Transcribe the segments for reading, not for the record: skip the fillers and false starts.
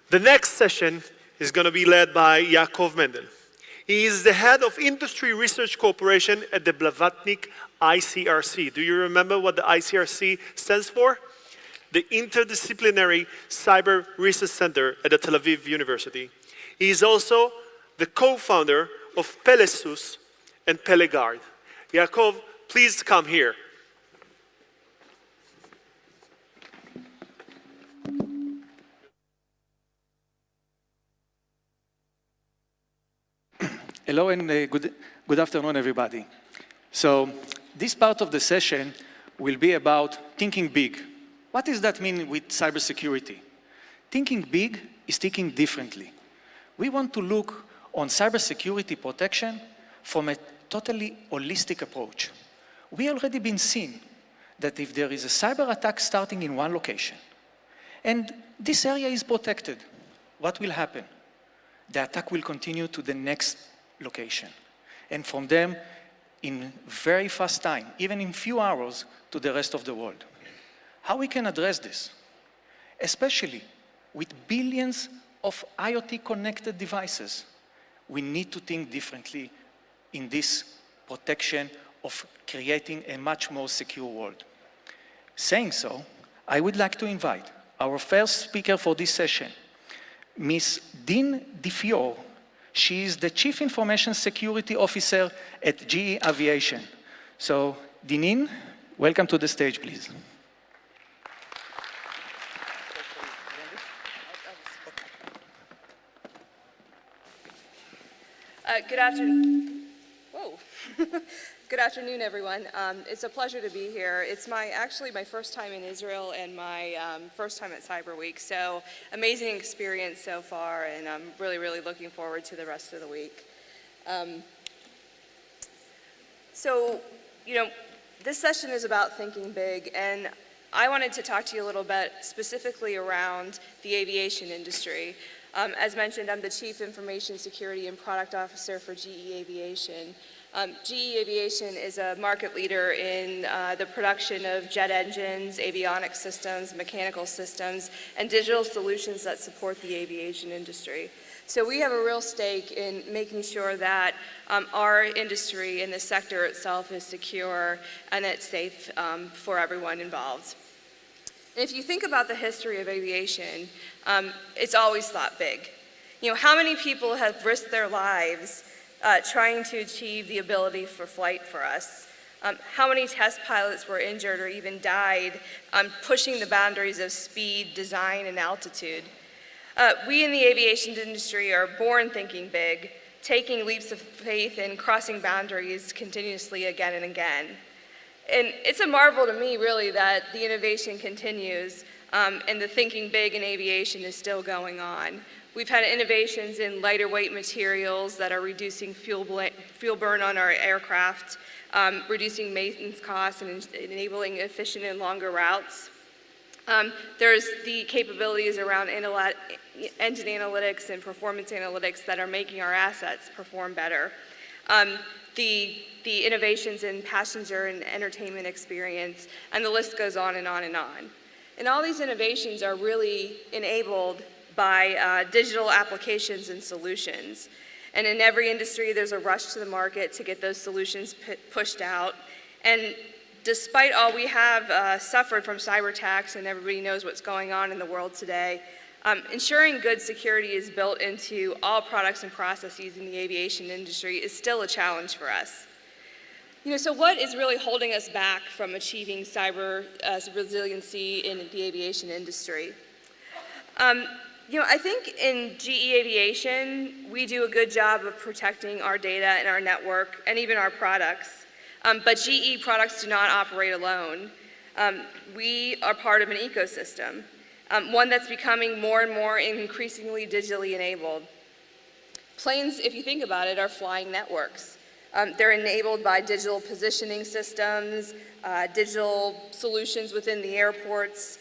The next session is going to be led by Yaakov Mendel. He is the head of Industry Research Cooperation at the Blavatnik ICRC. Do you remember what the ICRC stands for? The Interdisciplinary Cyber Research Center at the Tel Aviv University. He is also the co-founder of Pelesus and Pelegard. Yaakov, please come here. Hello and good afternoon, everybody. So this part of the session will be about thinking big. What does that mean with cybersecurity? Thinking big is thinking differently. We want to look on cybersecurity protection from a totally holistic approach. We already been seeing that if there is a cyber attack starting in one location, and this area is protected, what will happen? The attack will continue to the next location, and from them, in very fast time, even in few hours, to the rest of the world. How we can address this? Especially with billions of IoT-connected devices, we need to think differently in this protection of creating a much more secure world. Saying so, I would like to invite our first speaker for this session, Ms. DeFiore. She is the Chief Information Security Officer at GE Aviation. So, Deneen, welcome to the stage, please. Good afternoon. Whoa. Good afternoon, everyone. It's a pleasure to be here. It's actually my first time in Israel and my first time at CYBERWEEK. So amazing experience so far, and I'm really, really looking forward to the rest of the week. This session is about thinking big, and I wanted to talk to you a little bit specifically around the aviation industry. As mentioned, I'm the Chief Information Security and Product Officer for GE Aviation. GE Aviation is a market leader in the production of jet engines, avionics systems, mechanical systems, and digital solutions that support the aviation industry. So we have a real stake in making sure that our industry and the sector itself is secure and it's safe for everyone involved. And if you think about the history of aviation, it's always thought big. You know, how many people have risked their lives trying to achieve the ability for flight for us? How many test pilots were injured or even died pushing the boundaries of speed, design, and altitude? We in the aviation industry are born thinking big, taking leaps of faith and crossing boundaries continuously again and again. And it's a marvel to me, really, that the innovation continues and the thinking big in aviation is still going on. We've had innovations in lighter weight materials that are reducing fuel burn on our aircraft, reducing maintenance costs and enabling efficient and longer routes. There's the capabilities around engine analytics and performance analytics that are making our assets perform better. The innovations in passenger and entertainment experience, and the list goes on and on and on. And all these innovations are really enabled by digital applications and solutions. And in every industry, there's a rush to the market to get those solutions pushed out. And despite all we have suffered from cyber attacks, and everybody knows what's going on in the world today, ensuring good security is built into all products and processes in the aviation industry is still a challenge for us. You know, so what is really holding us back from achieving cyber resiliency in the aviation industry? I think in GE Aviation, we do a good job of protecting our data and our network and even our products. But GE products do not operate alone. We are part of an ecosystem, one that's becoming more and more increasingly digitally enabled. Planes, if you think about it, are flying networks. They're enabled by digital positioning systems, digital solutions within the airports,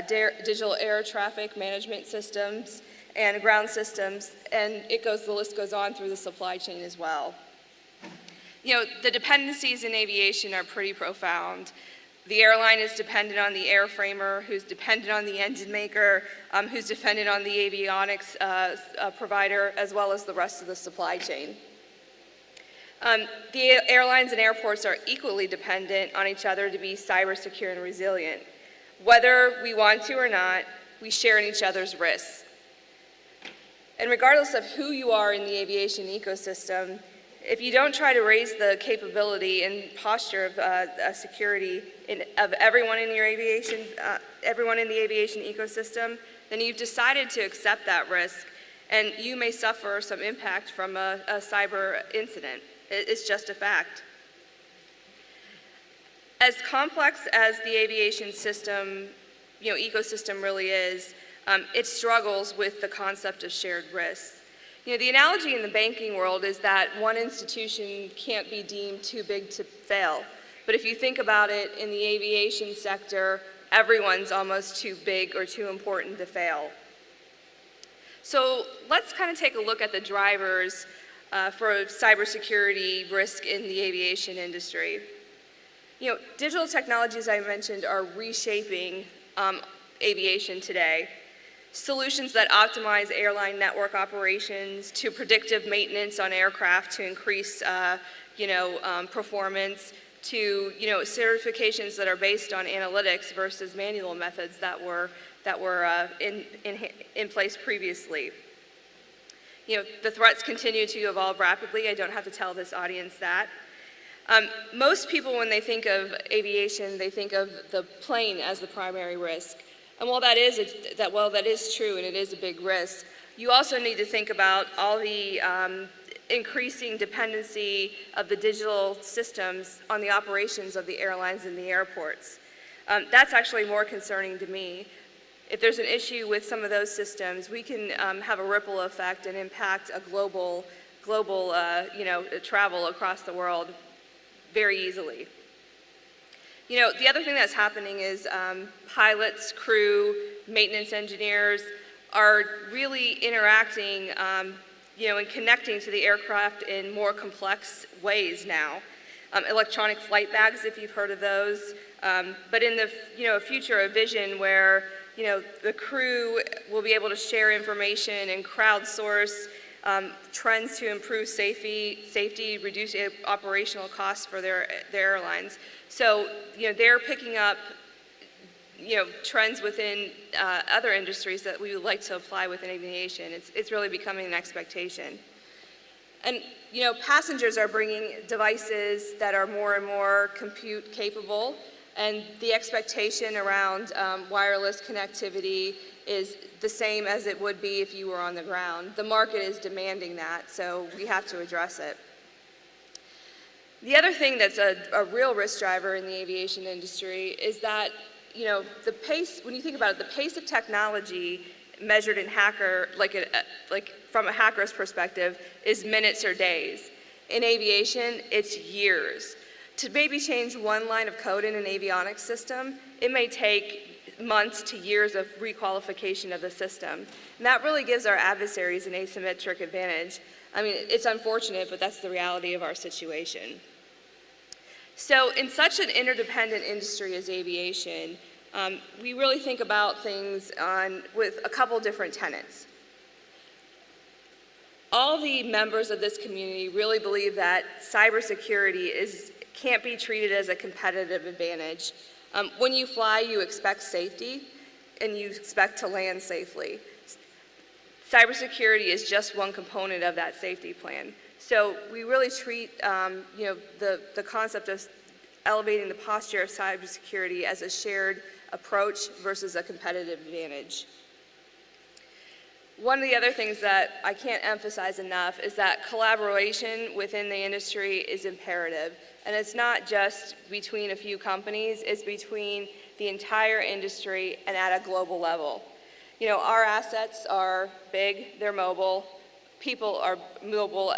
digital air traffic management systems, and ground systems, and the list goes on through the supply chain as well. You know, the dependencies in aviation are pretty profound. The airline is dependent on the airframer, who's dependent on the engine maker, who's dependent on the avionics provider, as well as the rest of the supply chain. The airlines and airports are equally dependent on each other to be cyber secure and resilient. Whether we want to or not, we share in each other's risks. And regardless of who you are in the aviation ecosystem, if you don't try to raise the capability and posture of security of everyone in everyone in the aviation ecosystem, then you've decided to accept that risk, and you may suffer some impact from a cyber incident. It's just a fact. As complex as the aviation system, ecosystem really is, it struggles with the concept of shared risks. The analogy in the banking world is that one institution can't be deemed too big to fail. But if you think about it in the aviation sector, everyone's almost too big or too important to fail. So let's kind of take a look at the drivers for cybersecurity risk in the aviation industry. Digital technologies, I mentioned, are reshaping aviation today. Solutions that optimize airline network operations to predictive maintenance on aircraft to increase performance, to certifications that are based on analytics versus manual methods that were in place previously. The threats continue to evolve rapidly. I don't have to tell this audience that. Most people, when they think of aviation, they think of the plane as the primary risk. And while that is true and it is a big risk, you also need to think about all the increasing dependency of the digital systems on the operations of the airlines and the airports. That's actually more concerning to me. If there's an issue with some of those systems, we can have a ripple effect and impact a global travel across the world very easily. The other thing that's happening is pilots, crew, maintenance engineers are really interacting, and connecting to the aircraft in more complex ways now. Electronic flight bags, if you've heard of those, but in the future, a vision where the crew will be able to share information and crowdsource trends to improve safety, reduce operational costs for their airlines. So, they're picking up, trends within other industries that we would like to apply within aviation. It's really becoming an expectation. And, passengers are bringing devices that are more and more compute capable, and the expectation around wireless connectivity is the same as it would be if you were on the ground. The market is demanding that, so we have to address it. The other thing that's a real risk driver in the aviation industry is that, the pace, when you think about it, the pace of technology measured in from a hacker's perspective is minutes or days. In aviation, it's years. To maybe change one line of code in an avionics system, it may take months to years of requalification of the system. And that really gives our adversaries an asymmetric advantage. I mean, it's unfortunate, but that's the reality of our situation. So in such an interdependent industry as aviation, we really think about things with a couple different tenets. All the members of this community really believe that cybersecurity can't be treated as a competitive advantage. When you fly, you expect safety, and you expect to land safely. Cybersecurity is just one component of that safety plan. So we really treat the concept of elevating the posture of cybersecurity as a shared approach versus a competitive advantage. One of the other things that I can't emphasize enough is that collaboration within the industry is imperative. And it's not just between a few companies, it's between the entire industry and at a global level. Our assets are big, they're mobile, people are mobile,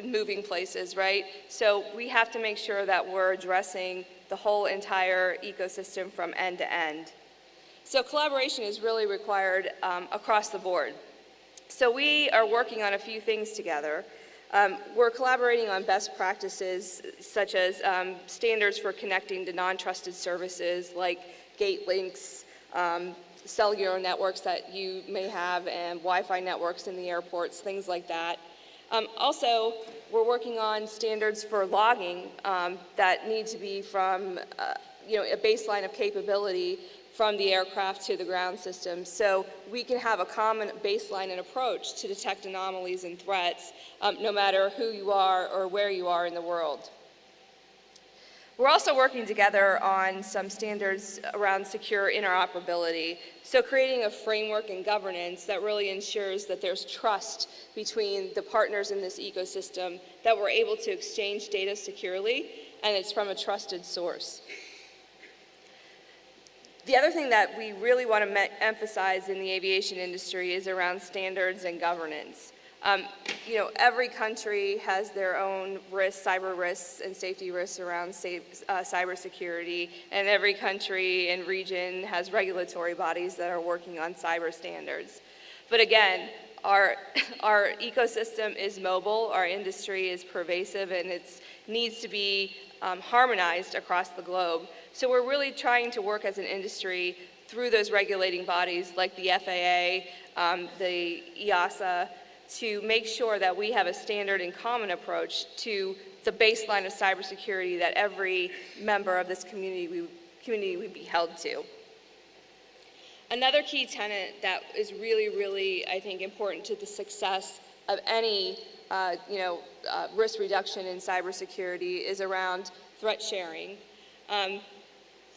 moving places, right? So we have to make sure that we're addressing the whole entire ecosystem from end to end. So collaboration is really required across the board. So we are working on a few things together. We're collaborating on best practices such as standards for connecting to non-trusted services like gate links, cellular networks that you may have, and Wi-Fi networks in the airports, things like that. Also, we're working on standards for logging that need to be from a baseline of capability from the aircraft to the ground system, so we can have a common baseline and approach to detect anomalies and threats, no matter who you are or where you are in the world. We're also working together on some standards around secure interoperability, so creating a framework and governance that really ensures that there's trust between the partners in this ecosystem, that we're able to exchange data securely, and it's from a trusted source. The other thing that we really want to emphasize in the aviation industry is around standards and governance. Every country has their own risks, cyber risks and safety risks around cybersecurity, and every country and region has regulatory bodies that are working on cyber standards. But again, our ecosystem is mobile, our industry is pervasive, and it needs to be harmonized across the globe. So we're really trying to work as an industry through those regulating bodies like the FAA, the EASA, to make sure that we have a standard and common approach to the baseline of cybersecurity that every member of this community would be held to. Another key tenet that is really, really, I think, important to the success of any risk reduction in cybersecurity is around threat sharing.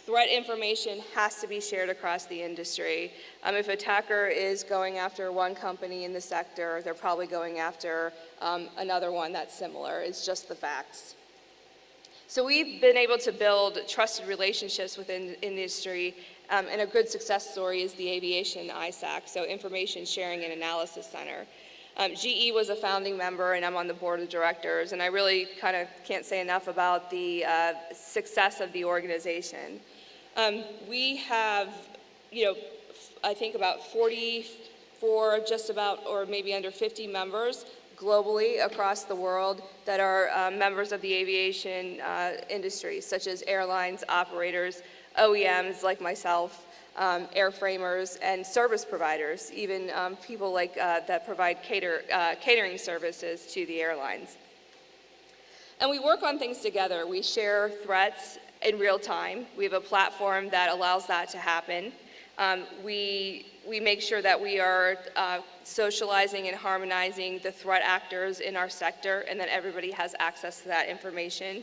Threat information has to be shared across the industry. If an attacker is going after one company in the sector, they're probably going after another one that's similar. It's just the facts. So we've been able to build trusted relationships within the industry, and a good success story is the Aviation ISAC, so Information Sharing and Analysis Center. GE was a founding member, and I'm on the board of directors, and I really kind of can't say enough about the success of the organization. We have, I think about 44, just about, or maybe under 50 members globally across the world that are members of the aviation industry, such as airlines, operators, OEMs like myself, airframers, and service providers, even people like that provide catering services to the airlines. And we work on things together. We share threats in real time. We have a platform that allows that to happen. We make sure that we are socializing and harmonizing the threat actors in our sector, and that everybody has access to that information.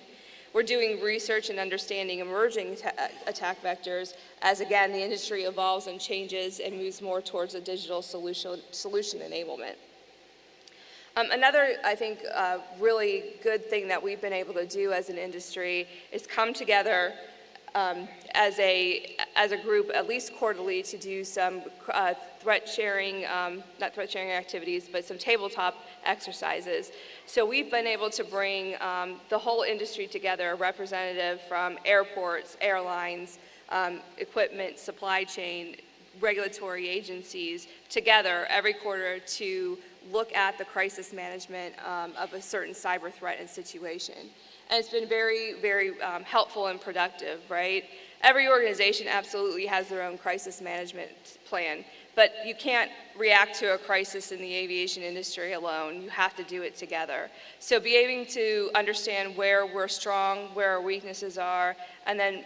We're doing research and understanding emerging attack vectors as, again, the industry evolves and changes and moves more towards a digital solution enablement. Another, I think, really good thing that we've been able to do as an industry is come together as a group, at least quarterly, to do some threat sharing, not threat sharing activities, but some tabletop exercises. So we've been able to bring the whole industry together, a representative from airports, airlines, equipment, supply chain, regulatory agencies, together every quarter to look at the crisis management of a certain cyber threat and situation. And it's been very, very helpful and productive, right? Every organization absolutely has their own crisis management plan, but you can't react to a crisis in the aviation industry alone. You have to do it together. So being able to understand where we're strong, where our weaknesses are, and then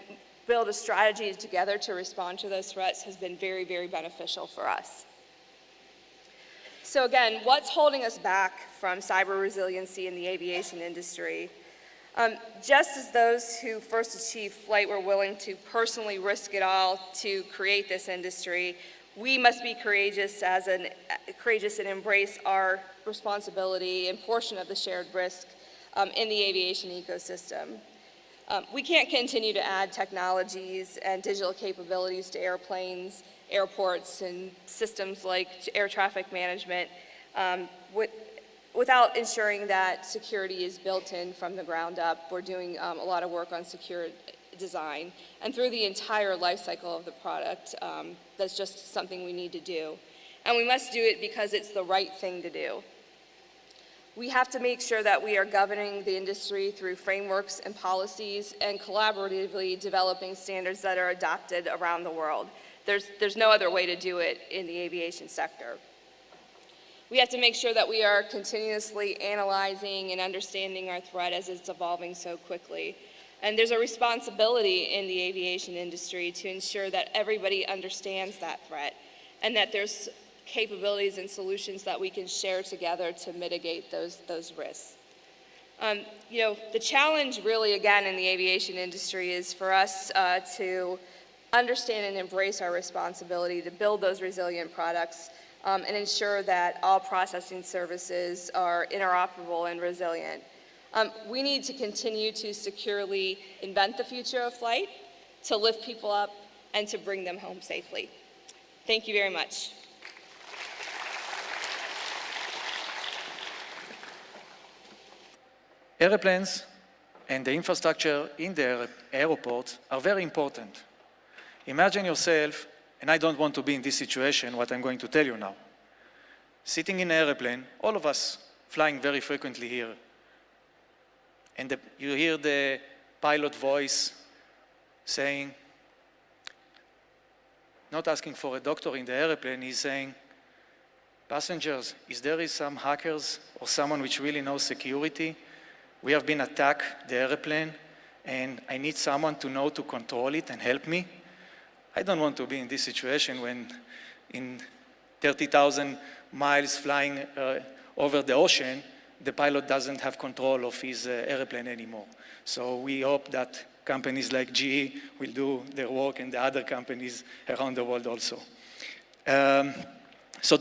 build a strategy together to respond to those threats has been very, very beneficial for us. So again, what's holding us back from cyber resiliency in the aviation industry? Just as those who first achieved flight were willing to personally risk it all to create this industry, we must be courageous and embrace our responsibility and portion of the shared risk in the aviation ecosystem. We can't continue to add technologies and digital capabilities to airplanes, airports, and systems like air traffic management without ensuring that security is built in from the ground up. We're doing a lot of work on secure design, and through the entire life cycle of the product, that's just something we need to do. And we must do it because it's the right thing to do. We have to make sure that we are governing the industry through frameworks and policies and collaboratively developing standards that are adopted around the world. There's no other way to do it in the aviation sector. We have to make sure that we are continuously analyzing and understanding our threat as it's evolving so quickly. And there's a responsibility in the aviation industry to ensure that everybody understands that threat and that there's capabilities and solutions that we can share together to mitigate those risks. The challenge really, again, in the aviation industry is for us to understand and embrace our responsibility to build those resilient products and ensure that all processing services are interoperable and resilient. We need to continue to securely invent the future of flight, to lift people up, and to bring them home safely. Thank you very much. Airplanes and the infrastructure in the airports are very important. Imagine yourself, and I don't want to be in this situation, what I'm going to tell you now. Sitting in an airplane, all of us flying very frequently here, and you hear the pilot voice saying, not asking for a doctor in the airplane, he's saying, passengers, is there some hackers or someone which really knows security? We have been attacked, the airplane, and I need someone to know to control it and help me. I don't want to be in this situation when in 30,000 miles flying over the ocean, the pilot doesn't have control of his airplane anymore. So we hope that companies like GE will do their work and the other companies around the world also. So